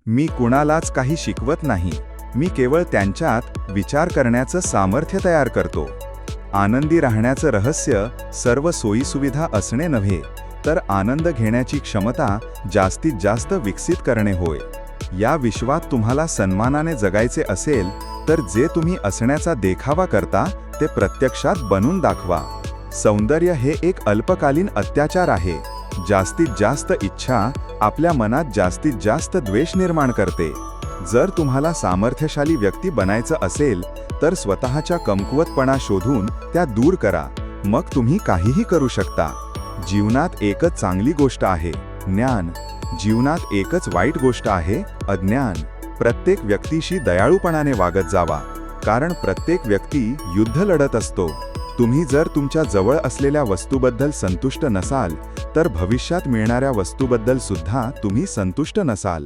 मी कुणालाच काही शिकवत नाही, मी केवळ त्यांच्यात विचार करण्याचं सामर्थ्य तयार करतो. आनंदी राहण्याचं रहस्य सर्व सोयीसुविधा असणे नव्हे, तर आनंद घेण्याची क्षमता जास्तीत जास्त विकसित करणे होय. या विश्वात तुम्हाला सन्मानाने जगायचे असेल, तर जे तुम्ही असण्याचा देखावा करता ते प्रत्यक्षात बनून दाखवा. सौंदर्य हे एक अल्पकालीन अत्याचार आहे. जास्तीत जास्त इच्छा आपल्या मनात जास्तीत जास्त द्वेष निर्माण करते. जर तुम्हाला सामर्थ्यशाली व्यक्ती बनायचं असेल, तर स्वतःच्या कमकुवतपणा शोधून त्या दूर करा. मग तुम्ही काहीही करू शकता. जीवनात एकच चांगली गोष्ट आहे, ज्ञान. जीवनात एकच वाईट गोष्ट आहे, अज्ञान. प्रत्येक व्यक्तीशी दयाळूपणाने वागत जावा, कारण प्रत्येक व्यक्ती युद्ध लढत असतो. तुम्ही जर तुमच्या जवळ असलेल्या वस्तूबद्दल संतुष्ट नसाल, तर भविष्यात मिळणाऱ्या वस्तूबद्दल सुद्धा तुम्ही संतुष्ट नसाल.